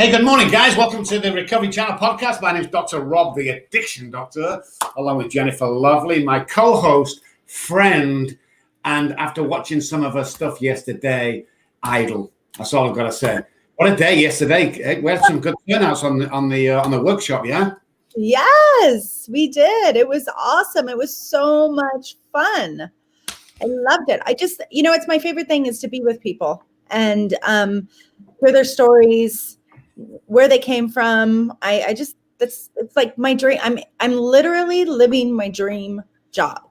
Hey, good morning, guys. Welcome to the Recovery Channel podcast. My name is Dr. Rob, the Addiction Doctor, along with Jennifer Lovely, my co-host, friend, and after watching some of her stuff yesterday, idol. That's all I've got to say. What a day yesterday. We had some good turnouts on the workshop, yeah? Yes, we did. It was awesome. It was so much fun. I loved it. It's my favorite thing is to be with people and hear their stories, where they came from. It's like my dream. I'm literally living my dream job.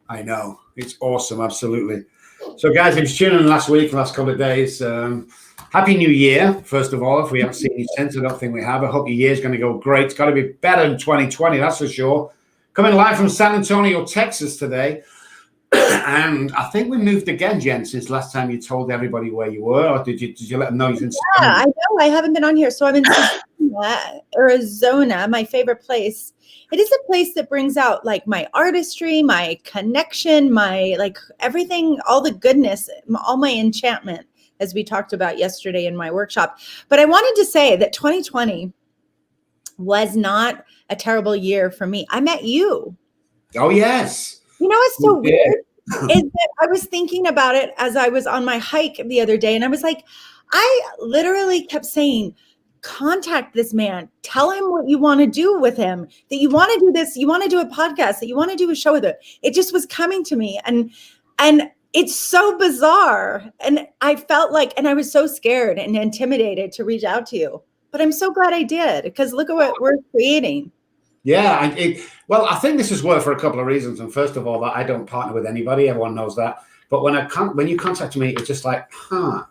I know. It's awesome. Absolutely. So, guys, I was tuning in last couple of days. Happy New Year, first of all. If we haven't seen you since, I don't think we have. I hope your year's going to go great. It's got to be better in 2020, that's for sure. Coming live from San Antonio, Texas today. And I think we moved again, Jen, since last time you told everybody where you were, or did you let them know you can? Yeah, I know. I haven't been on here. So I'm in Arizona, my favorite place. It is a place that brings out like my artistry, my connection, my like everything, all the goodness, all my enchantment, as we talked about yesterday in my workshop. But I wanted to say that 2020 was not a terrible year for me. I met you. Oh, yes. You know, it's so weird is that I was thinking about it as I was on my hike the other day. And I was like, I literally kept saying, contact this man, tell him what you want to do with him, that you want to do this, you want to do a podcast, that you want to do a show with it. It just was coming to me. And it's so bizarre. And I felt like, and I was so scared and intimidated to reach out to you, but I'm so glad I did because look at what we're creating. Yeah, I think this has worked for a couple of reasons. And first of all, that I don't partner with anybody. Everyone knows that. But when you contacted me, it's just like,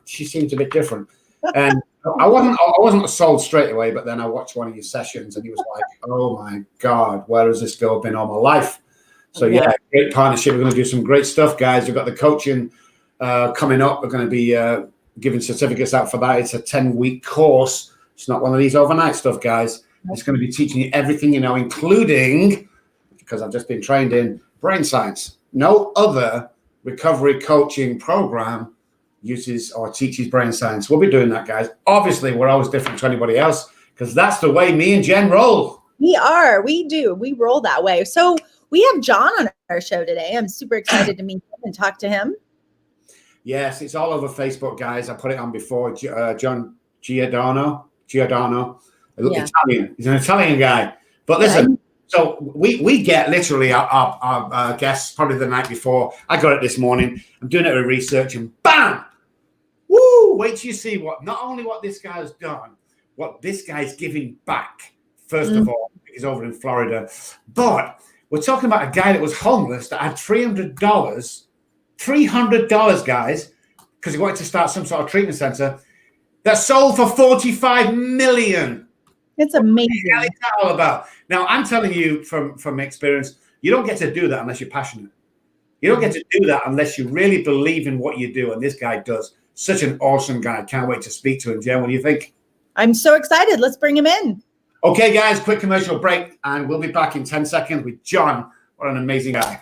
she seems a bit different. And I wasn't sold straight away. But then I watched one of your sessions, and he was like, "Oh my God, where has this girl been all my life?" So yeah, great partnership. We're going to do some great stuff, guys. We've got the coaching coming up. We're going to be giving certificates out for that. It's a 10-week course. It's not one of these overnight stuff, guys. It's going to be teaching you everything you know, including, because I've just been trained in brain science. No other recovery coaching program uses or teaches brain science. We'll be doing that, guys. Obviously, we're always different to anybody else because that's the way me and Jen roll. We are. We do. We roll that way. So we have John on our show today. I'm super excited to meet him and talk to him. Yes, it's all over Facebook, guys. I put it on before. John Giordano. Italian. He's an Italian guy. But listen, so we get literally our guests probably the night before. I got it this morning. I'm doing it with research and bam! Woo! Wait till you see not only what this guy has done, what this guy's giving back, first of all, he's over in Florida. But we're talking about a guy that was homeless that had $300, guys, because he wanted to start some sort of treatment center that sold for $45 million. It's amazing. What is that all about? Now, I'm telling you from experience, you don't get to do that unless you're passionate. You don't get to do that unless you really believe in what you do. And this guy does. Such an awesome guy. Can't wait to speak to him. Jen, what do you think? I'm so excited. Let's bring him in. Okay, guys, quick commercial break. And we'll be back in 10 seconds with John. What an amazing guy.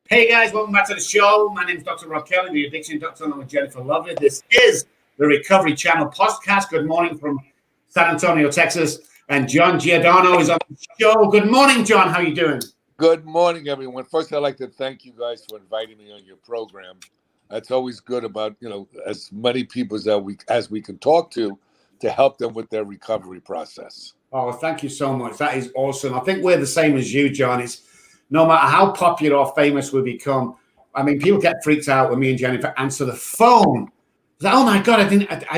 Hey guys, welcome back to the show. My name is Dr. Rob Kelly, the Addiction Doctor, along with Jennifer Lovely. This is the Recovery Channel podcast. Good morning from San Antonio, Texas. And J Giordano is on the show. Good morning, John. How are you doing? Good morning, everyone. First, I'd like to thank you guys for inviting me on your program. That's always good about, as many people as we can talk to help them with their recovery process. Oh, thank you so much. That is awesome. I think we're the same as you, John. It's no matter how popular or famous we become. I mean, people get freaked out when me and Jennifer answer the phone. It's like, oh my God,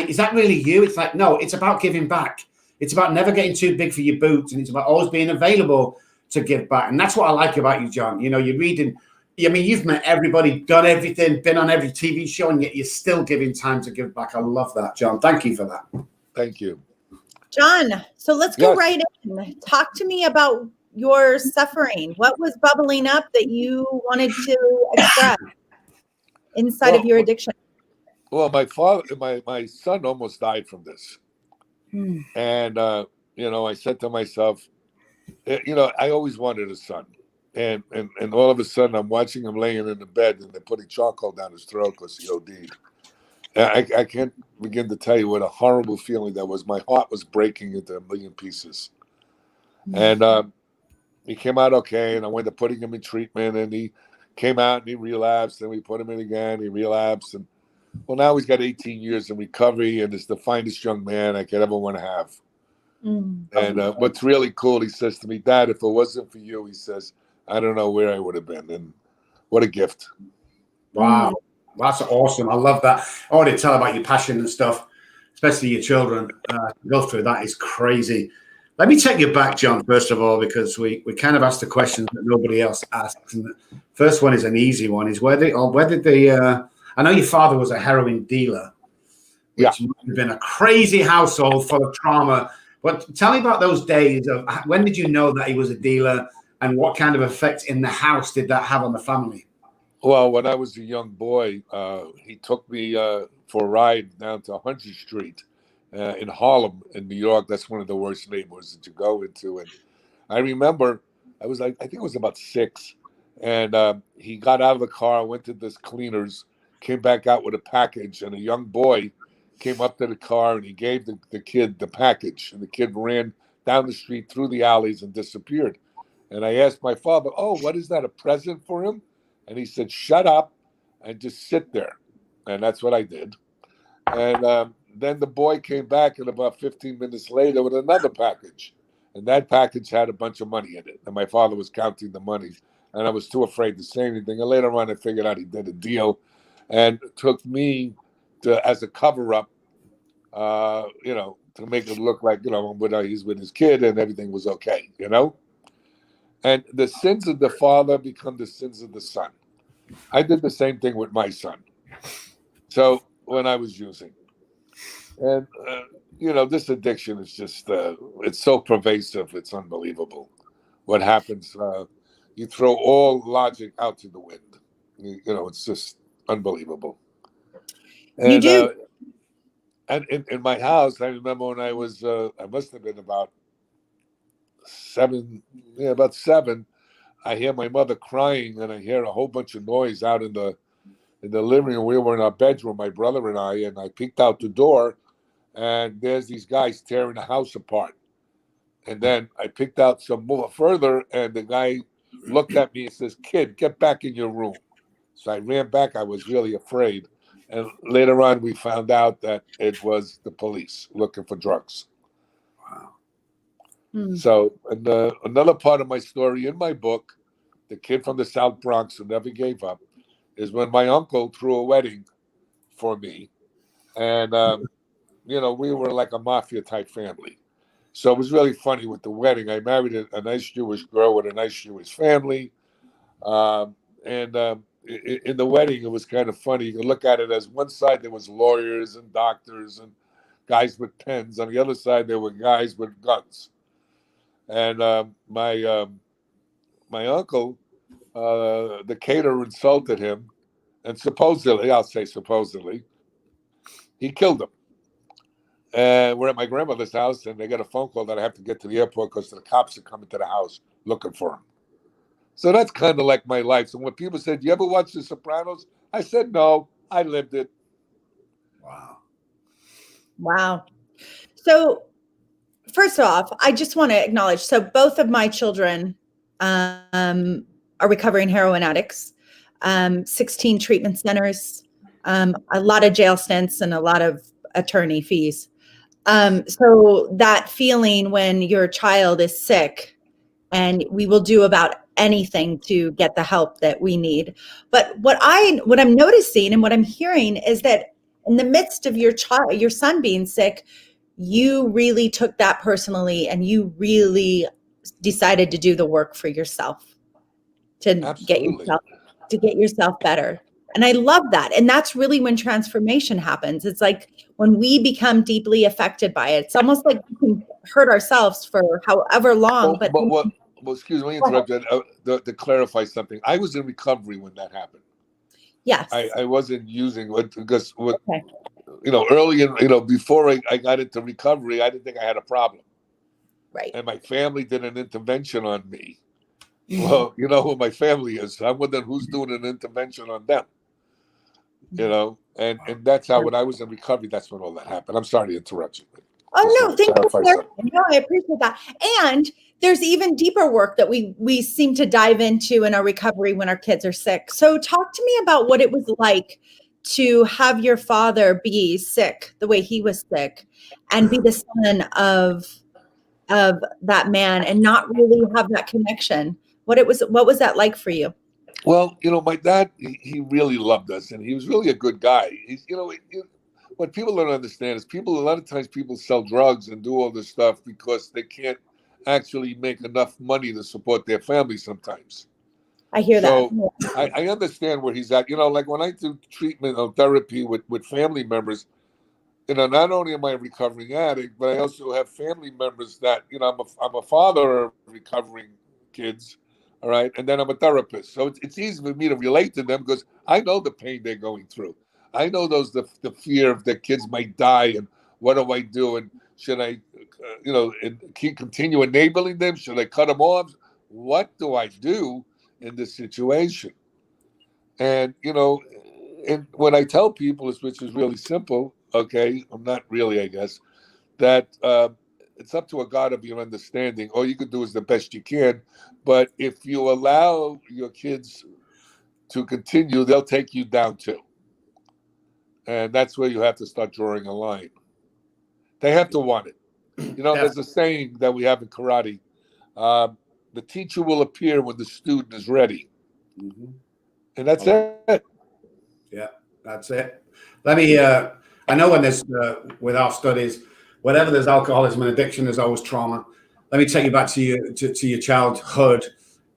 is that really you? It's like, no, it's about giving back. It's about never getting too big for your boots. And it's about always being available to give back. And that's what I like about you, John. You're reading. I mean, you've met everybody, done everything, been on every TV show, and yet you're still giving time to give back. I love that, John. Thank you for that. Thank you. John, so let's go right in. Talk to me about your suffering. What was bubbling up that you wanted to express inside of your addiction? Well, my son almost died from this. And, I said to myself, I always wanted a son. And all of a sudden, I'm watching him laying in the bed and they're putting charcoal down his throat because he OD'd. I can't begin to tell you what a horrible feeling that was. My heart was breaking into a million pieces. And he came out okay, and I went to putting him in treatment, and he came out and he relapsed, and we put him in again. He relapsed, and well, now he's got 18 years in recovery, and is the finest young man I could ever want to have. And what's really cool, he says to me, Dad, if it wasn't for you, he says, I don't know where I would have been. And what a gift. Wow. That's awesome. I love that. I want to tell about your passion and stuff, especially your children. Go through that is crazy. Let me take you back, John, first of all, because we kind of asked the questions that nobody else asked. And the first one is an easy one, is where did the I know your father was a heroin dealer, which must have been a crazy household full of trauma. But tell me about those days of when did you know that he was a dealer, and what kind of effect in the house did that have on the family? Well, when I was a young boy, he took me for a ride down to 100th Street in Harlem, in New York. That's one of the worst neighborhoods that you go into. And I remember I think it was about 6. And he got out of the car, went to this cleaners, came back out with a package. And a young boy came up to the car and he gave the kid the package. And the kid ran down the street through the alleys and disappeared. And I asked my father, oh, what is that, a present for him? And he said, shut up and just sit there. And that's what I did. And then the boy came back, and about 15 minutes later with another package. And that package had a bunch of money in it. And my father was counting the money. And I was too afraid to say anything. And later on, I figured out he did a deal and took me as a cover-up, to make it look like, he's with his kid and everything was okay, And the sins of the father become the sins of the son. I did the same thing with my son. So when I was using, and this addiction is just it's so pervasive. It's unbelievable what happens. You throw all logic out to the wind. It's just unbeliebable. And, you do. And in my house, I remember when I was, I must have been about 7, about 7. I hear my mother crying, and I hear a whole bunch of noise out in the living room. We were in our bedroom, my brother and I peeked out the door, and there's these guys tearing the house apart. And then I peeked out some more further, and the guy looked at me and says, "Kid, get back in your room." So I ran back. I was really afraid. And later on, we found out that it was the police looking for drugs. Wow. So another part of my story in my book, The Kid from the South Bronx Who Never Gave Up, is when my uncle threw a wedding for me. And, we were like a mafia-type family. So it was really funny with the wedding. I married a nice Jewish girl with a nice Jewish family. In the wedding, it was kind of funny. You can look at it as one side there was lawyers and doctors and guys with pens. On the other side, there were guys with guns. And my uncle, the caterer insulted him, and supposedly, he killed him. And we're at my grandmother's house, and they got a phone call that I have to get to the airport because the cops are coming to the house looking for him. So that's kind of like my life. So when people said, "Do you ever watch The Sopranos?" I said, "No, I lived it." Wow. So first off, I just want to acknowledge, so both of my children are recovering heroin addicts, 16 treatment centers, a lot of jail stints, and a lot of attorney fees. So that feeling when your child is sick, and we will do about anything to get the help that we need. But what I'm noticing and what I'm hearing is that in the midst of your son being sick, you really took that personally, and you really decided to do the work for yourself to Absolutely. get yourself better. And I love that. And that's really when transformation happens. It's like when we become deeply affected by it. It's almost like we can hurt ourselves for however long. Well, excuse me, interrupt you. To clarify something, I was in recovery when that happened. Yes. I wasn't using it because Okay. early in, before I got into recovery, I didn't think I had a problem. Right. And my family did an intervention on me. Well, you know who my family is. I'm wondering who's doing an intervention on them. And that's how when I was in recovery, that's when all that happened. I'm sorry to interrupt you. Oh no, thank you. Something. No, I appreciate that. And there's even deeper work that we seem to dive into in our recovery when our kids are sick. So talk to me about what it was like to have your father be sick the way he was sick and be the son of that man and not really have that connection. What was that like for you? Well, my dad, he really loved us, and he was really a good guy. What people don't understand is a lot of times people sell drugs and do all this stuff because they can't actually make enough money to support their family sometimes. I hear that. I understand where he's at. Like when I do treatment or therapy with family members, not only am I a recovering addict, but I also have family members that, I'm a father of recovering kids, all right? And then I'm a therapist. So it's easy for me to relate to them because I know the pain they're going through. I know the fear of their kids might die and what do I do? And should I, continue enabling them? Should I cut them off? What do I do in this situation? And, and what I tell people is, which is really simple, okay, I'm not really, I guess, that it's up to a God of your understanding. All you can do is the best you can. But if you allow your kids to continue, they'll take you down too. And that's where you have to start drawing a line. They have to want it. There's a saying that we have in karate. The teacher will appear when the student is ready. Mm-hmm. And that's it. Yeah, that's it. Let me, I know when there's, with our studies, whenever there's alcoholism and addiction, there's always trauma. Let me take you back to your childhood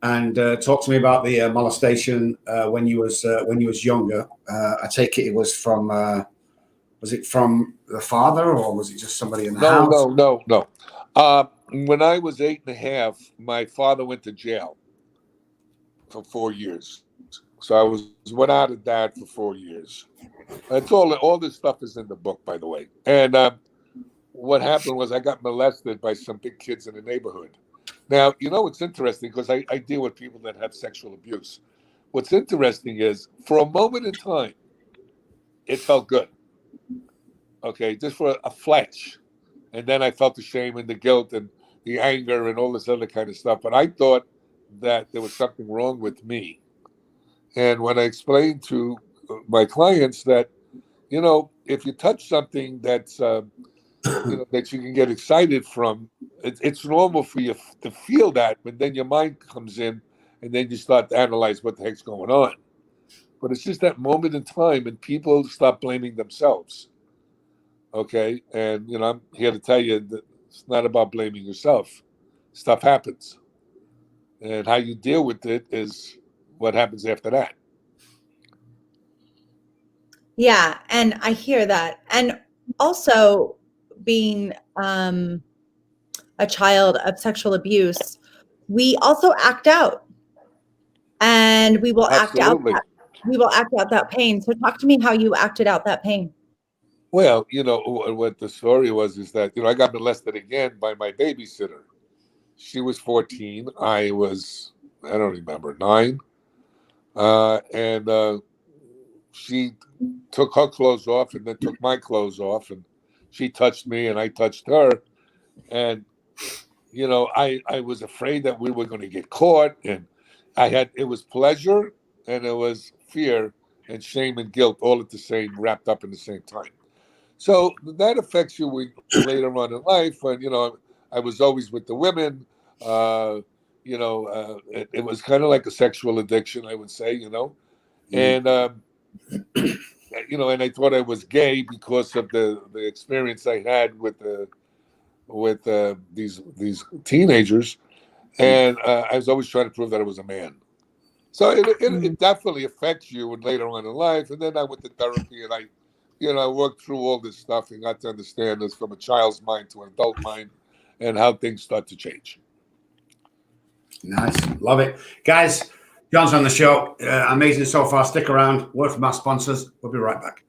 and talk to me about the molestation when you was younger. I take it was from the father, or was it just somebody in the house? No. When I was 8.5, my father went to jail for 4 years. So I went out of that for 4 years. It's all this stuff is in the book, by the way. And what happened was I got molested by some big kids in the neighborhood. Now, it's interesting because I deal with people that have sexual abuse. What's interesting is for a moment in time, it felt good. Okay, just for a flash. And then I felt the shame and the guilt and the anger and all this other kind of stuff. But I thought that there was something wrong with me. And when I explained to my clients that, if you touch something that's, that you can get excited from, it's normal for you to feel that, but then your mind comes in and then you start to analyze what the heck's going on. But it's just that moment in time and people stop blaming themselves. Okay. And, I'm here to tell you that it's not about blaming yourself. Stuff happens. And how you deal with it is what happens after that. Yeah, and I hear that. And also being a child of sexual abuse, we also act out. And we will Absolutely. act out that pain. So talk to me how you acted out that pain. Well, what the story was is that, I got molested again by my babysitter. She was 14. I was, I don't remember, 9. And she took her clothes off and then took my clothes off. And she touched me and I touched her. And, I was afraid that we were going to get caught. And it was pleasure and it was fear and shame and guilt all at the same, wrapped up in the same time. So that affects you later on in life. And, I was always with the women. It was kind of like a sexual addiction, I would say, And, and I thought I was gay because of the experience I had with these teenagers. And I was always trying to prove that I was a man. So it definitely affects you later on in life. And then I went to therapy and I worked through all this stuff and got to understand this from a child's mind to an adult mind and how things start to change. Nice. Love it. Guys, John's on the show. Amazing so far. Stick around. Word from our sponsors. We'll be right back.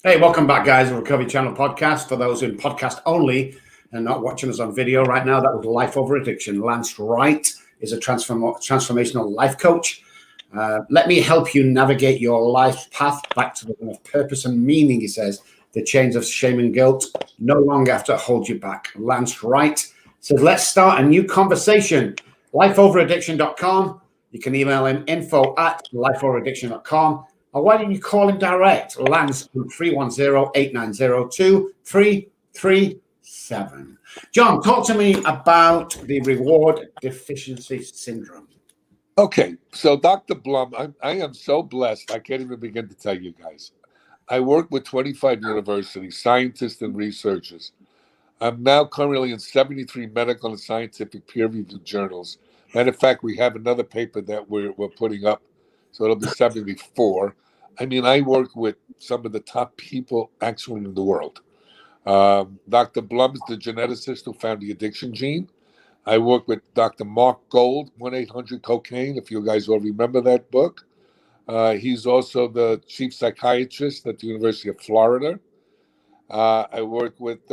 Hey, welcome back, guys. The Recovery Channel podcast. For those in podcast only and not watching us on video right now, that was Life Over Addiction. Lance Wright is a transformational life coach. Let me help you navigate your life path back to the one of purpose and meaning, he says. The chains of shame and guilt no longer have to hold you back. Lance Wright says, let's start a new conversation. Lifeoveraddiction.com. You can email him info@lifeoveraddiction.com. Or why don't you call him direct? Lance on 310-890-2337. John, talk to me about the reward deficiency syndrome. Okay, so Dr. Blum, I am so blessed. I can't even begin to tell you guys. I work with 25 universities, scientists and researchers. I'm now currently in 73 medical and scientific peer-reviewed journals. Matter of fact, we have another paper that we're putting up, so it'll be 74. I mean, I work with some of the top people actually in the world. Dr. Blum is the geneticist who found the addiction gene. I work with Dr. Mark Gold, 1-800-COCAINE, if you guys all remember that book. He's also the chief psychiatrist at the University of Florida. I work with,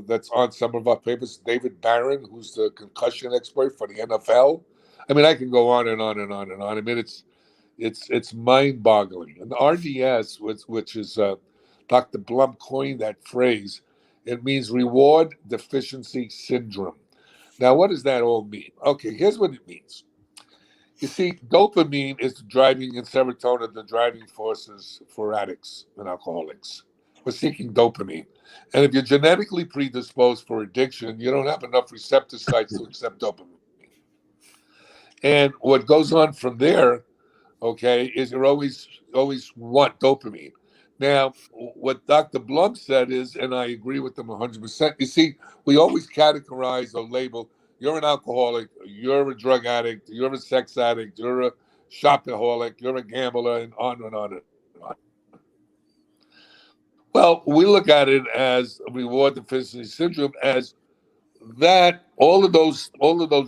that's on some of our papers, David Barron, who's the concussion expert for the NFL. I mean, I can go on and on and on and on. I mean, it's mind-boggling. And the RDS, which is Dr. Blum coined that phrase. It means reward deficiency syndrome. Now, what does that all mean? Okay, here's what it means. You see, dopamine is the driving, and serotonin the driving forces for addicts and alcoholics. We're seeking dopamine. And if you're genetically predisposed for addiction, you don't have enough receptor sites to accept dopamine. And what goes on from there, okay, is you always want dopamine. Now, what Dr. Blum said is, and I agree with them 100%, you see, we always categorize or label, you're an alcoholic, you're a drug addict, you're a sex addict, you're a shopaholic, you're a gambler, and on and on and on. Well, we look at it as reward deficiency syndrome as that all of those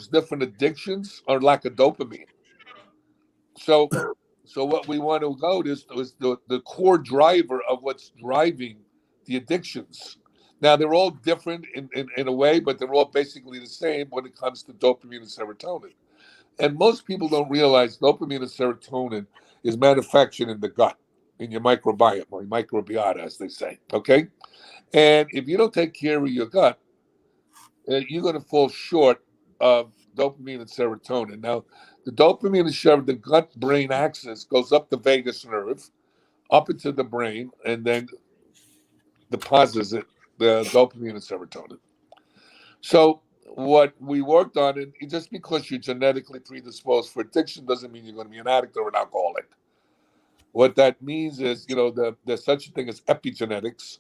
different addictions are lack of dopamine. So what we want to go to is the core driver of what's driving the addictions. Now, they're all different in a way, but they're all basically the same when it comes to dopamine and serotonin. And most people don't realize dopamine and serotonin is manufactured in the gut, in your microbiome, or microbiota, as they say, okay? And if you don't take care of your gut, you're going to fall short of dopamine and serotonin. Now, the dopamine and serotonin, the gut-brain axis goes up the vagus nerve, up into the brain, and then deposits it, the dopamine and serotonin. So what we worked on, and just because you're genetically predisposed for addiction doesn't mean you're going to be an addict or an alcoholic. What that means is, there's such a thing as epigenetics.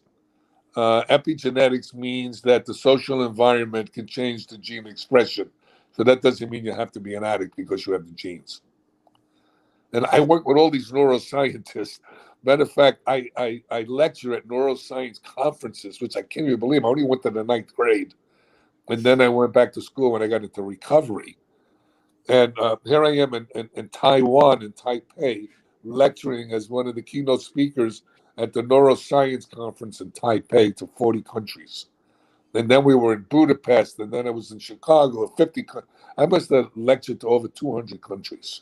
Epigenetics means that the social environment can change the gene expression. So that doesn't mean you have to be an addict because you have the genes. And I work with all these neuroscientists. Matter of fact, I lecture at neuroscience conferences, which I can't even believe. I only went to the 9th grade. And then I went back to school when I got into recovery. And here I am in Taiwan, in Taipei, lecturing as one of the keynote speakers at the neuroscience conference in Taipei to 40 countries. And then we were in Budapest, and then I was in Chicago, 50. I must have lectured to over 200 countries.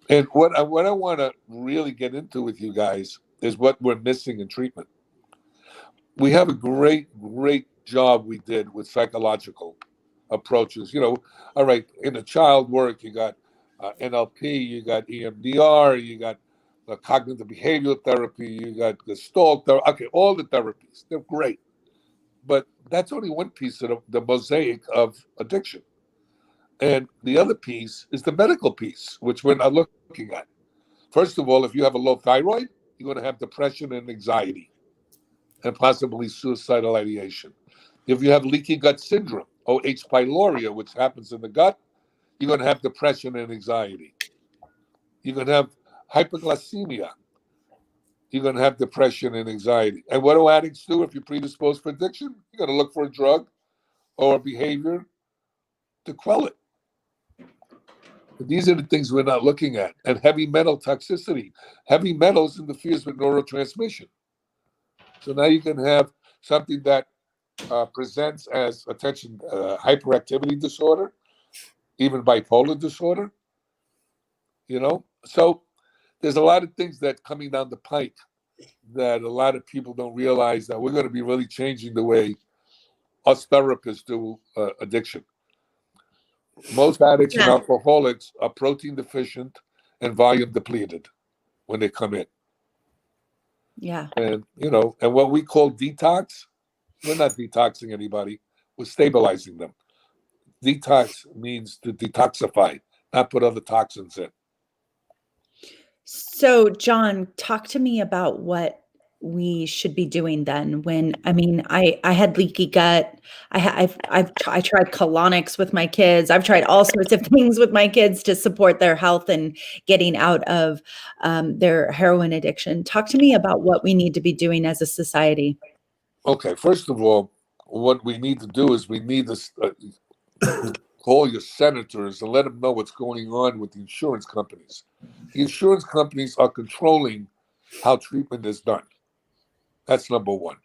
And what I want to really get into with you guys is what we're missing in treatment. We have a great job we did with psychological approaches. All right, in the child work, you got NLP, you got EMDR, you got cognitive behavioral therapy, you got Gestalt therapy. Okay, all the therapies, they're great. But that's only one piece of the mosaic of addiction. And the other piece is the medical piece, which we're not looking at. First of all, if you have a low thyroid, you're going to have depression and anxiety and possibly suicidal ideation. If you have leaky gut syndrome or H. pylori, which happens in the gut, you're going to have depression and anxiety. You're going to have hyperglycemia. You're going to have depression and anxiety. And what do addicts do if you're predisposed for addiction? You're going to look for a drug or a behavior to quell it. But these are the things we're not looking at. And heavy metal toxicity. Heavy metals interferes with neurotransmission. So now you can have something that presents as attention hyperactivity disorder, even bipolar disorder. So there's a lot of things that coming down the pike that a lot of people don't realize that we're going to be really changing the way us therapists do addiction. Most addicts and alcoholics are protein deficient and volume depleted when they come in. Yeah. And, and what we call detox, we're not detoxing anybody. We're stabilizing them. Detox means to detoxify, not put other toxins in. So, John, talk to me about what we should be doing then. I had leaky gut. I tried colonics with my kids. I've tried all sorts of things with my kids to support their health and getting out of their heroin addiction. Talk to me about what we need to be doing as a society. Okay, first of all, what we need to do is we need to call your senators and let them know what's going on with the insurance companies. The insurance companies are controlling how treatment is done. That's number one.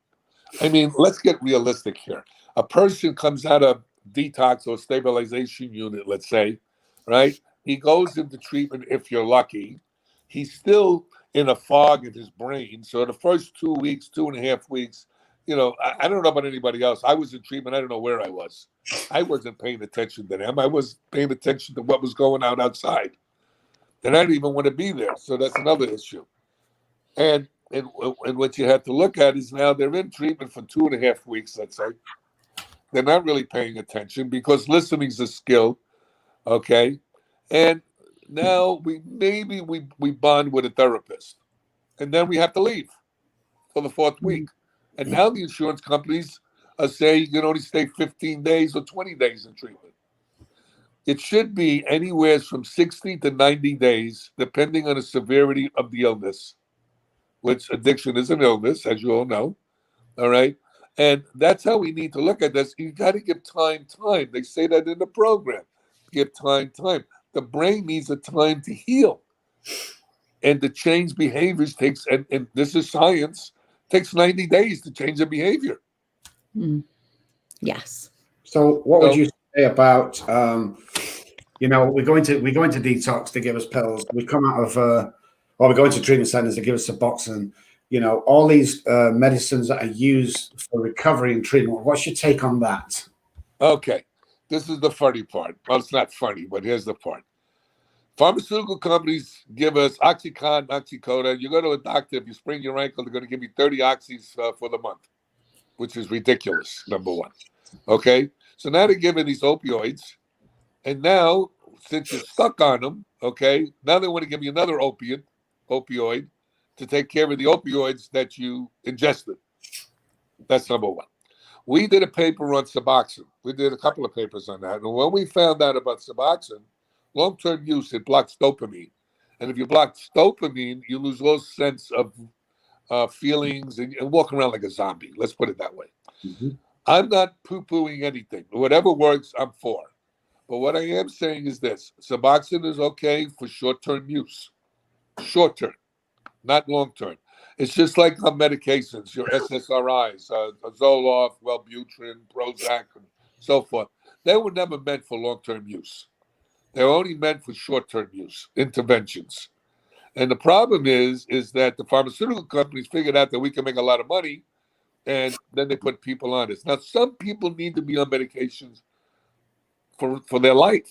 I mean, let's get realistic here. A person comes out of detox or stabilization unit, let's say, right? He goes into treatment if you're lucky. He's still in a fog in his brain. So the first 2 weeks, 2.5 weeks, I don't know about anybody else. I was in treatment. I don't know where I was. I wasn't paying attention to them. I was paying attention to what was going on outside. And I didn't even want to be there. So that's another issue. And what you have to look at is now they're in treatment for 2.5 weeks, let's say. They're not really paying attention because listening is a skill, okay? And now we bond with a therapist. And then we have to leave for the 4th week. And now the insurance companies are saying you can only stay 15 days or 20 days in treatment. It should be anywhere from 60 to 90 days, depending on the severity of the illness, which addiction is an illness, as you all know. All right. And that's how we need to look at this. You got to give time. They say that in the program. Give time. The brain needs a time to heal. And to change behaviors takes, and this is science, takes 90 days to change the behavior. Yes. So what would you say about, we go into detox, they give us pills. We come out of, or we go into treatment centers, they give us Suboxone, all these medicines that are used for recovery and treatment. What's your take on that? Okay. This is the funny part. Well, it's not funny, but here's the part. Pharmaceutical companies give us Oxycontin, Oxycodone. You go to a doctor, if you sprain your ankle, they're going to give you 30 oxys for the month, which is ridiculous, number one. Okay? So now they're giving these opioids. And now, since you're stuck on them, okay, now they want to give you another opioid to take care of the opioids that you ingested. That's number one. We did a paper on Suboxone. We did a couple of papers on that. And when we found out about Suboxone, long-term use, it blocks dopamine. And if you block dopamine, you lose all sense of feelings and walk around like a zombie. Let's put it that way. Mm-hmm. I'm not poo-pooing anything. Whatever works, I'm for. But what I am saying is this. Suboxone is okay for short-term use. Short-term, not long-term. It's just like on medications, your SSRIs, Zoloft, Wellbutrin, Prozac, and so forth. They were never meant for long-term use. They're only meant for short-term use, interventions. And the problem is that the pharmaceutical companies figured out that we can make a lot of money, and then they put people on this. Now, some people need to be on medications for their life.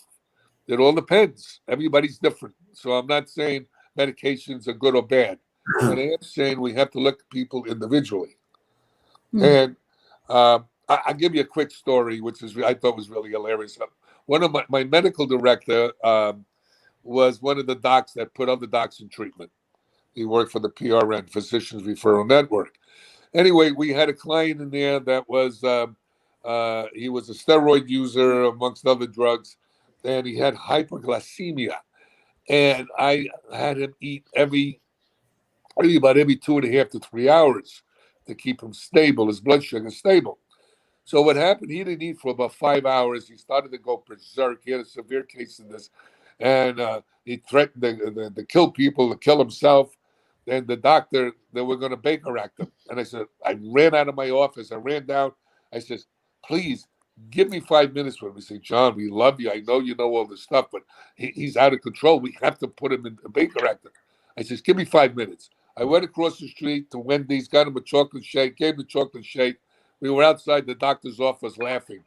It all depends. Everybody's different. So I'm not saying medications are good or bad. But I am saying we have to look at people individually. And I'll give you a quick story, which I thought was really hilarious. One of my medical director was one of the docs that put other docs in treatment. He worked for the PRN, Physicians Referral Network. Anyway, we had a client in there that was he was a steroid user amongst other drugs, and he had hyperglycemia. And I had him eat about every 2.5 to 3 hours to keep him stable, his blood sugar stable. So what happened? He didn't eat for about 5 hours. He started to go berserk. He had a severe case of this, and he threatened to kill people, to kill himself. And the doctor, they were going to Baker Act him. And I said, I ran out of my office. I ran down. I said, please give me 5 minutes with him. He said, John, we love you. I know you know all this stuff, but he's out of control. We have to put him in a Baker Act him. I said, give me 5 minutes. I went across the street to Wendy's, got him a chocolate shake, gave him the chocolate shake. We were outside the doctor's office laughing.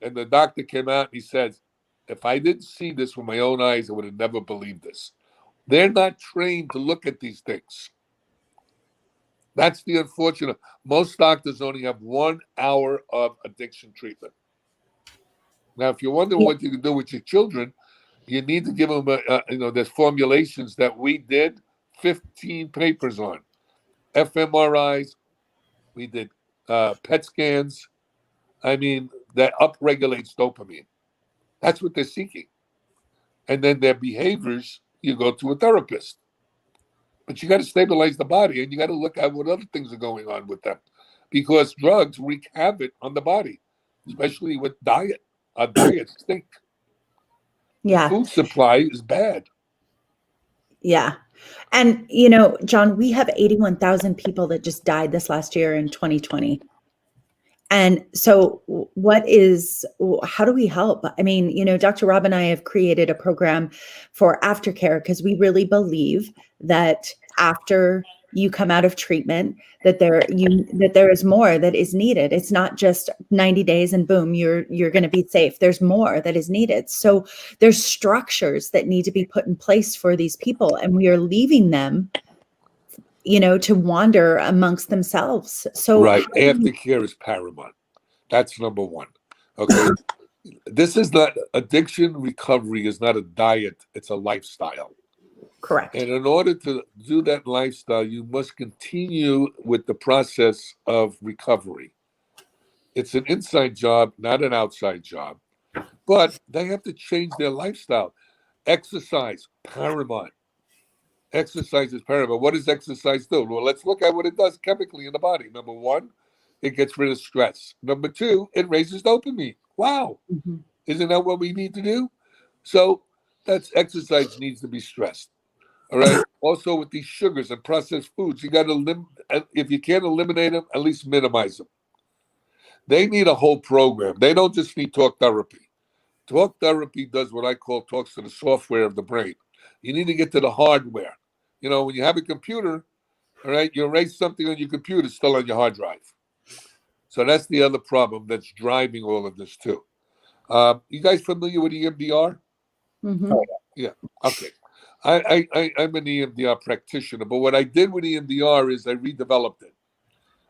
And the doctor came out and he said, if I didn't see this with my own eyes, I would have never believed this. They're not trained to look at these things. That's the unfortunate. Most doctors only have 1 hour of addiction treatment. Now, if you're wondering what you can do with your children, you need to give them, there's formulations that we did 15 papers on. fMRIs, we did PET scans. I mean, that upregulates dopamine. That's what they're seeking. And then their behaviors, you go to a therapist. But you got to stabilize the body, and you got to look at what other things are going on with them. Because drugs wreak havoc on the body, especially with diet. Our diets stink. Yeah. The food supply is bad. Yeah. And, John, we have 81,000 people that just died this last year in 2020. And so how do we help? I mean, Dr. Rob and I have created a program for aftercare because we really believe that after you come out of treatment, that there is more that is needed. It's not just 90 days and boom, you're going to be safe. There's more that is needed. So there's structures that need to be put in place for these people, and we are leaving them to wander amongst themselves. So right. Aftercare is paramount. That's number one. Okay. This is not addiction recovery is not a diet. It's a lifestyle. Correct. And in order to do that lifestyle, you must continue with the process of recovery. It's an inside job, not an outside job, but they have to change their lifestyle. Exercise, paramount. Exercise is paramount. What does exercise do? Well, let's look at what it does chemically in the body. Number one, it gets rid of stress. Number two, it raises dopamine. Wow. Mm-hmm. Isn't that what we need to do? So that's exercise needs to be stressed. All right. Also with these sugars and processed foods, you got to if you can't eliminate them, at least minimize them. They need a whole program. They don't just need talk therapy. Talk therapy does what I call talks to the software of the brain. You need to get to the hardware. When you have a computer, all right, you erase something on your computer, it's still on your hard drive. So that's the other problem that's driving all of this too. You guys familiar with EMDR? Mm-hmm. Oh, yeah. Okay. I'm an EMDR practitioner, but what I did with EMDR is I redeveloped it.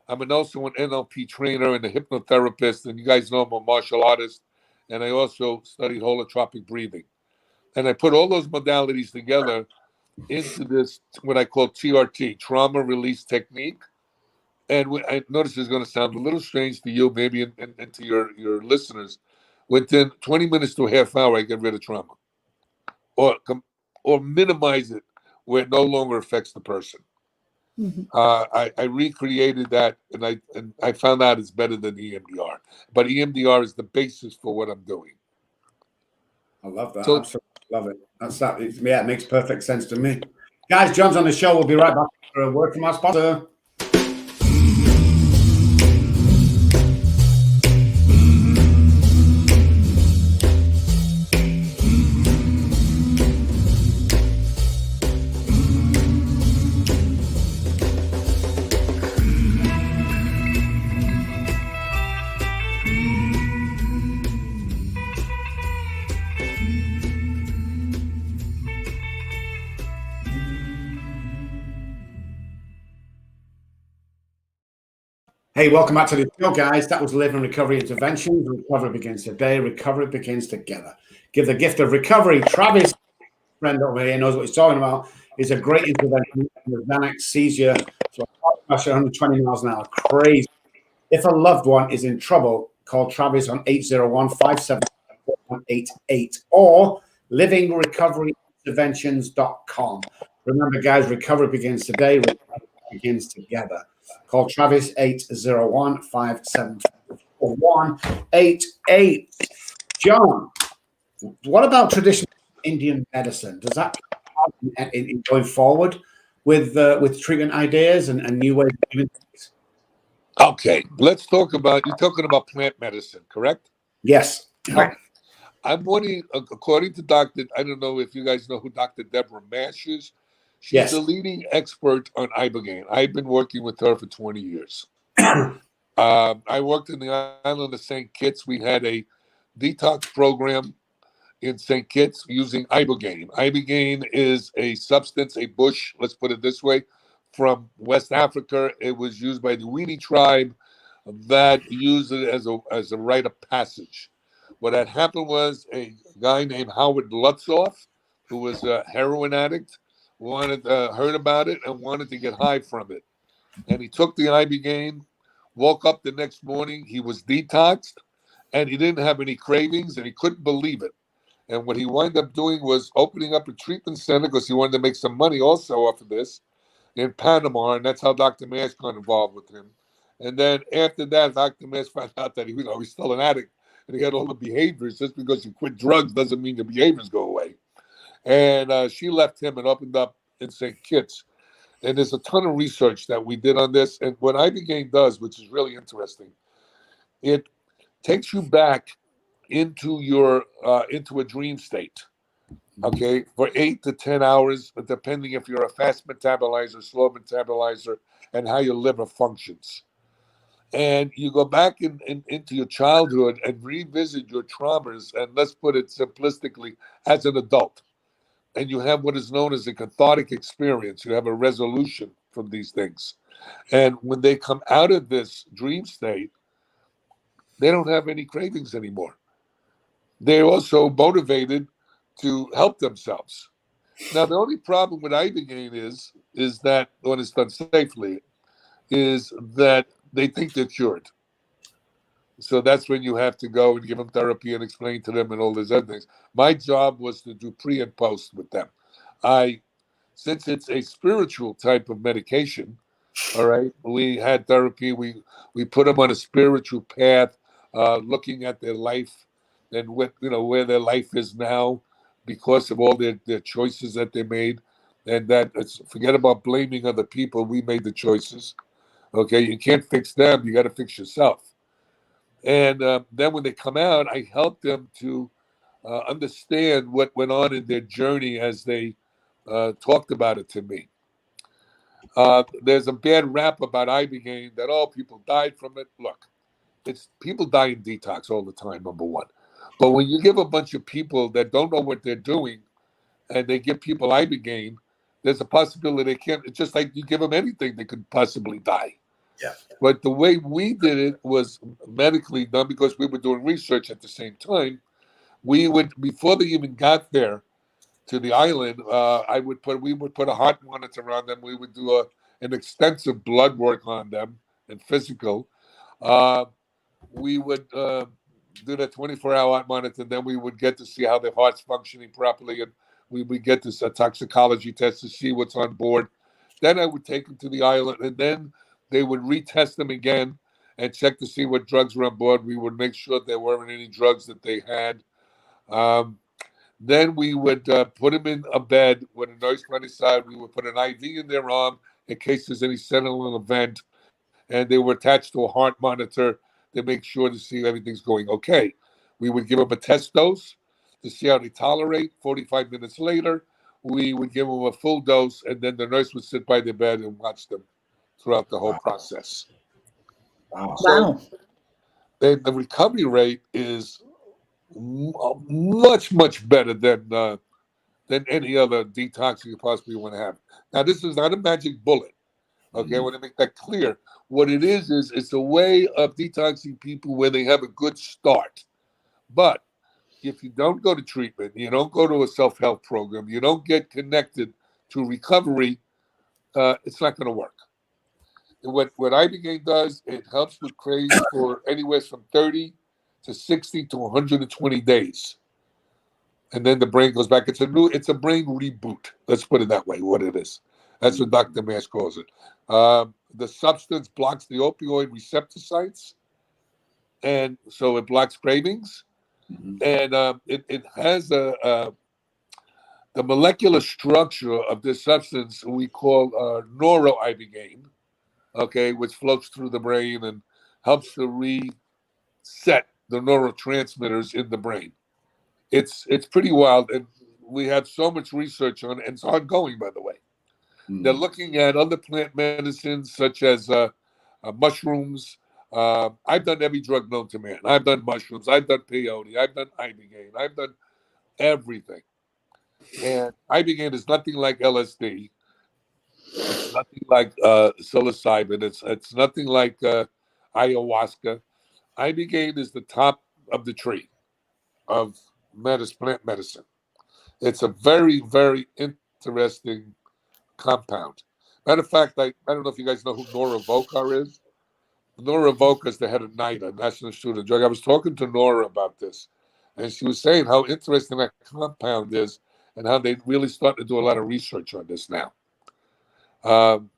I'm also an NLP trainer and a hypnotherapist, and you guys know I'm a martial artist, and I also studied holotropic breathing. And I put all those modalities together into this, what I call TRT, trauma release technique. And I notice it's going to sound a little strange to you, maybe, and to your listeners. Within 20 minutes to a half hour, I get rid of trauma. Or minimize it where it no longer affects the person. Mm-hmm. I recreated that, and I found out it's better than EMDR. But EMDR is the basis for what I'm doing. I love that. Absolutely love it. It makes perfect sense to me. Guys, John's on the show. We'll be right back for a word from our sponsor. Hey, welcome back to the show, guys. That was Live and Recovery Interventions. Recovery begins today. Recovery begins together. Give the gift of recovery. Travis, friend over here, knows what he's talking about. It's a great intervention. the Xanax sees you, so pressure 120 miles an hour, crazy. If a loved one is in trouble, call Travis on 801-574-188 or livingrecoveryinterventions.com. Remember, guys, recovery begins today. Recovery begins together. Call Travis 801-574-188. John, what about traditional Indian medicine? Does that in going forward with treatment ideas and new ways of doing things? Okay, let's talk about, you're talking about plant medicine, correct? Yes. Okay. I'm wondering, according to Dr., I don't know if you guys know who Dr. Deborah Mash is. She's Yes. the leading expert on Ibogaine. I've been working with her for 20 years. I worked in the island of St. Kitts. We had a detox program in St. Kitts using Ibogaine. Ibogaine is a substance, a bush, let's put it this way, from West Africa. It was used by the Weenie tribe that used it as a rite of passage. What had happened was a guy named Howard Lutzoff, who was a heroin addict, heard about it and wanted to get high from it. And he took the Ibogaine, woke up the next morning, he was detoxed, and he didn't have any cravings, and he couldn't believe it. And what he wound up doing was opening up a treatment center because he wanted to make some money also off of this in Panama, and that's how Dr. Mash got involved with him. And then after that, Dr. Mash found out that he's still an addict and he had all the behaviors. Just because you quit drugs doesn't mean your behaviors go away. And she left him and opened up in St. Kitts. And there's a ton of research that we did on this. And what Ibogaine does, which is really interesting, it takes you back into a dream state, okay, for 8 to 10 hours, depending if you're a fast metabolizer, slow metabolizer, and how your liver functions. And you go back into your childhood and revisit your traumas, and let's put it simplistically, as an adult. And you have what is known as a cathartic experience. You have a resolution from these things. And when they come out of this dream state, they don't have any cravings anymore. They're also motivated to help themselves. Now, the only problem with Ibogaine is that when it's done safely, is that they think they're cured. So that's when you have to go and give them therapy and explain to them and all these other things. My job was to do pre and post with them. Since it's a spiritual type of medication, all right, we had therapy. We put them on a spiritual path, looking at their life and where their life is now because of all their choices that they made. And forget about blaming other people. We made the choices. Okay, you can't fix them. You got to fix yourself. And then when they come out, I help them to understand what went on in their journey as they talked about it to me. There's a bad rap about Ibogaine that people died from it. Look, it's people die in detox all the time, number one. But when you give a bunch of people that don't know what they're doing and they give people Ibogaine, there's a possibility they can't. It's just like you give them anything, they could possibly die. Yeah. But the way we did it was medically done because we were doing research at the same time. We would, before they even got there to the island, we would put a heart monitor on them. We would do an extensive blood work on them and physical. We would do that 24-hour heart monitor. Then we would get to see how their heart's functioning properly, and we would get this toxicology test to see what's on board. Then I would take them to the island, and then they would retest them again and check to see what drugs were on board. We would make sure there weren't any drugs that they had. Then we would put them in a bed with a nurse by the side. We would put an IV in their arm in case there's any sentinel event, and they were attached to a heart monitor to make sure to see everything's going okay. We would give them a test dose to see how they tolerate. 45 minutes later, we would give them a full dose, and then the nurse would sit by their bed and watch them throughout the whole process. Wow. So the recovery rate is much, much better than any other detox you possibly want to have. Now, this is not a magic bullet. Okay, I want to make that clear. What it is it's a way of detoxing people where they have a good start. But if you don't go to treatment, you don't go to a self-help program, you don't get connected to recovery, it's not going to work. What ibogaine does, it helps with craze for anywhere from 30 to 60 to 120 days, and then the brain goes back. It's a brain reboot. Let's put it that way. What it is, that's what Dr. Mash calls it. The substance blocks the opioid receptor sites, and so it blocks cravings, and it has the molecular structure of this substance we call neuroibogaine, okay, which floats through the brain and helps to reset the neurotransmitters in the brain. It's pretty wild, and we have so much research on it, and it's ongoing, by the way. They're looking at other plant medicines such as mushrooms. I've done every drug known to man. I've done mushrooms. I've done peyote. I've done ibogaine. I've done everything. And ibogaine is nothing like LSD. It's nothing like psilocybin. It's nothing like ayahuasca. Ibogaine is the top of the tree of plant medicine. It's a very, very interesting compound. Matter of fact, I don't know if you guys know who Nora Volkar is. Nora Volkar is the head of NIDA, National Institute of Drug. I was talking to Nora about this, and she was saying how interesting that compound is and how they really starting to do a lot of research on this now. And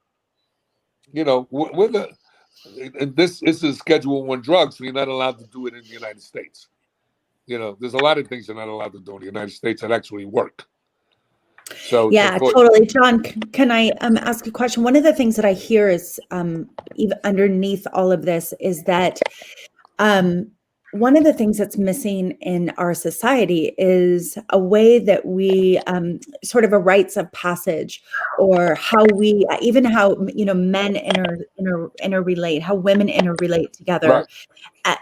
this is a Schedule I drug, so you're not allowed to do it in the United States. There's a lot of things you're not allowed to do in the United States that actually work. So yeah, totally. John, can I ask a question? One of the things that I hear is even underneath all of this is that one of the things that's missing in our society is a way that we sort of a rites of passage, or how we how men interrelate, how women interrelate together. Right.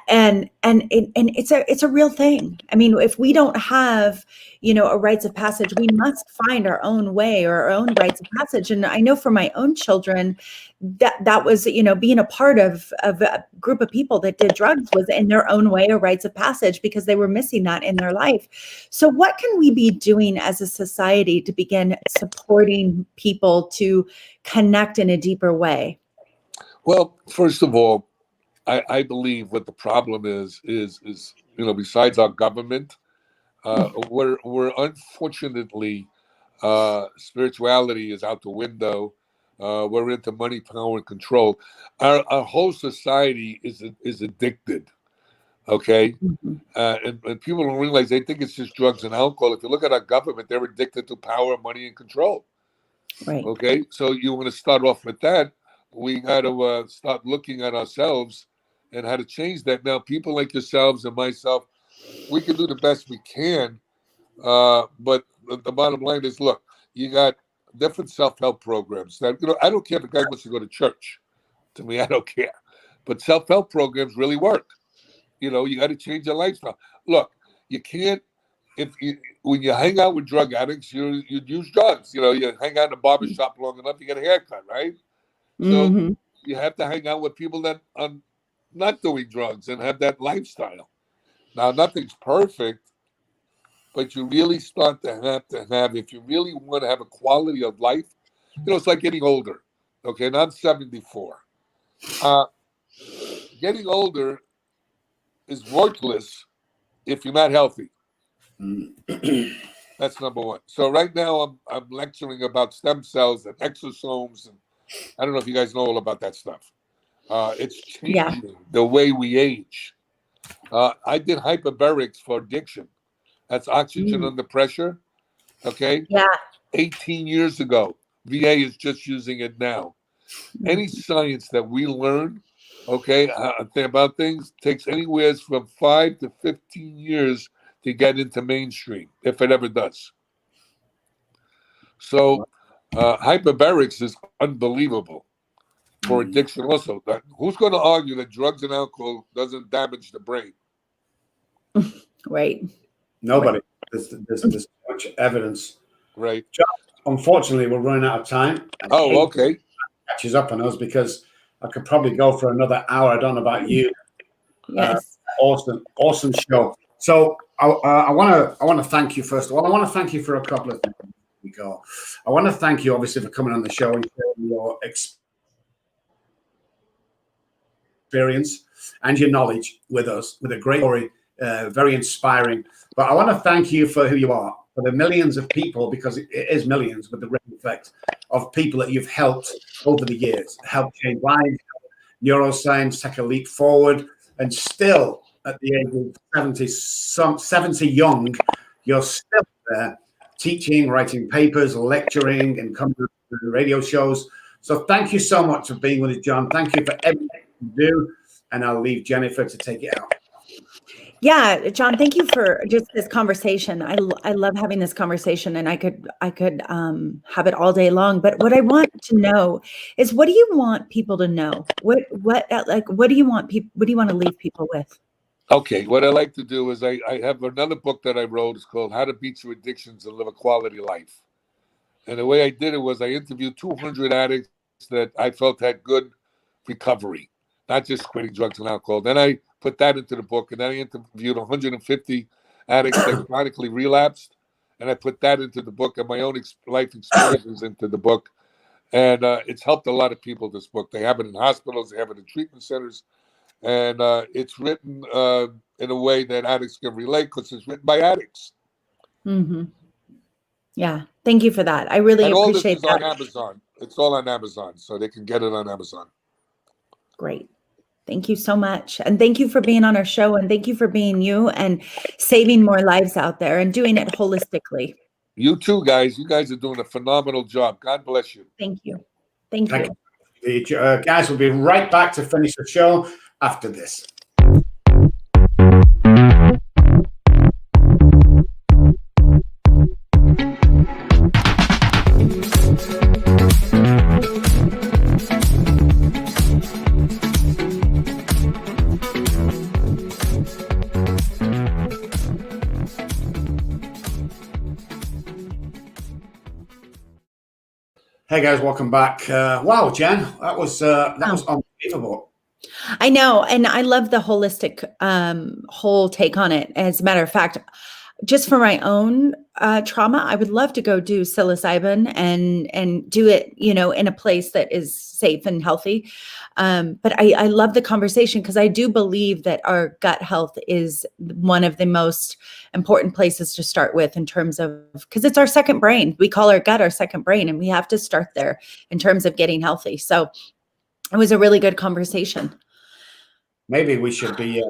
And it's a real thing. I mean, if we don't have a rites of passage, we must find our own way or our own rites of passage. And I know for my own children that was being a part of a group of people that did drugs was in their own way a rites of passage, because they were missing that in their life. So what can we be doing as a society to begin supporting people to connect in a deeper way? Well, first of all, I believe what the problem is besides our government, we're unfortunately spirituality is out the window. We're into money, power, and control. Our whole society is addicted. Okay, and people don't realize, they think it's just drugs and alcohol. If you look at our government, they're addicted to power, money, and control. Right. Okay, so you want to start off with that. We got to start looking at ourselves and how to change that. Now, people like yourselves and myself, we can do the best we can. But the bottom line is, look, you got different self-help programs that, I don't care if a guy wants to go to church. To me, I don't care. But self-help programs really work. You got to change your lifestyle. Look, you can't, when you hang out with drug addicts, you use drugs. You hang out in a barbershop long enough, you get a haircut, right? So you have to hang out with people that are not doing drugs and have that lifestyle. Now, nothing's perfect, but you really start to have, if you really want to have a quality of life, it's like getting older. Okay, and I'm 74. Getting older is worthless if you're not healthy. That's number one. So right now I'm lecturing about stem cells and exosomes, and I don't know if you guys know all about that stuff. It's changing the way we age. I did hyperbarics for addiction. That's oxygen under pressure. Okay. Yeah. 18 years ago. VA is just using it now. Any science that we learn, about things takes anywhere from 5 to 15 years to get into mainstream, if it ever does. So hyperbarics is unbelievable for addiction also. Who's going to argue that drugs and alcohol doesn't damage the brain? Right. Nobody. There's much evidence. Right. John, unfortunately, we're running out of time. Oh, okay. Catches up on us, because I could probably go for another hour. I don't know about you. Yes. Awesome show. So I want to thank you first of all. I want to thank you for a couple of things. I want to thank you, obviously, for coming on the show and sharing your experience and your knowledge with us, with a great story, very inspiring. But I want to thank you for who you are, for the millions of people, because it is millions with the ripple effect of people that you've helped over the years, helped change lives, neuroscience take a leap forward, and still at the age of 70 young, you're still there teaching, writing papers, lecturing, and coming to the radio shows. So thank you so much for being with us, John. Thank you for everything you do. And I'll leave Jennifer to take it out. Yeah, John, thank you for just this conversation. I love having this conversation, and I could have it all day long. But what I want to know is, what do you want people to know? What do you want people? What do you want to leave people with? Okay, what I like to do is I have another book that I wrote. It's called How to Beat Your Addictions and Live a Quality Life. And the way I did it was I interviewed 200 addicts that I felt had good recovery, not just quitting drugs and alcohol. Then I put that into the book, and then I interviewed 150 addicts that chronically relapsed, and I put that into the book, and my own life experiences into the book. And it's helped a lot of people, this book. They have it in hospitals, they have it in treatment centers, and it's written in a way that addicts can relate, because it's written by addicts. Mm-hmm. Yeah, thank you for that. I really and appreciate all this is that. on Amazon. It's all on Amazon, so they can get it on Amazon. Great. Thank you so much. And thank you for being on our show, and thank you for being you and saving more lives out there and doing it holistically. You too, guys. You guys are doing a phenomenal job. God bless you. Thank you. Thank you. The guys will be right back to finish the show after this. Hey guys, welcome back. Wow, Jen, that was unbelievable. I know, and I love the holistic whole take on it. As a matter of fact, just for my own trauma, I would love to go do psilocybin and do it, in a place that is safe and healthy. But I love the conversation, because I do believe that our gut health is one of the most important places to start with, in terms of, because it's our second brain. We call our gut our second brain, and we have to start there in terms of getting healthy. So it was a really good conversation. Maybe we should be,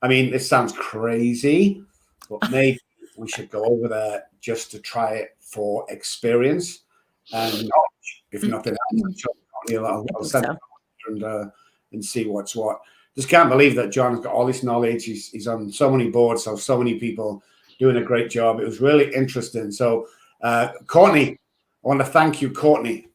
this sounds crazy, but maybe we should go over there just to try it for experience and knowledge, if nothing else. I'll send it and see what's what. Just can't believe that John's got all this knowledge. He's on so many boards, so many people doing a great job. It was really interesting. So, Courtney, I want to thank you, Courtney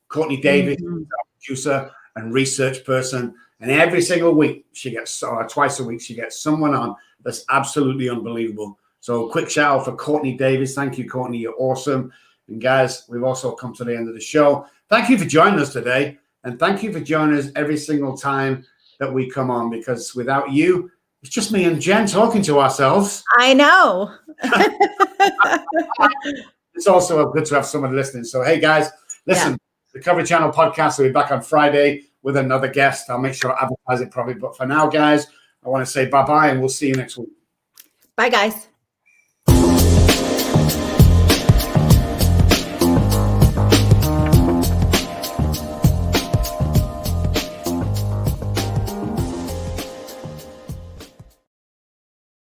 Davis, our producer and research person. And every single week she gets, or twice a week, she gets someone on that's absolutely unbelievable. So quick shout out for Courtney Davis. Thank you, Courtney. You're awesome. And guys, we've also come to the end of the show. Thank you for joining us today. And thank you for joining us every single time that we come on, because without you, it's just me and Jen talking to ourselves. I know. It's also good to have someone listening. So, hey, guys, listen, the Cover Channel podcast will be back on Friday with another guest. I'll make sure I advertise it properly. But for now, guys, I want to say bye-bye, and we'll see you next week. Bye, guys.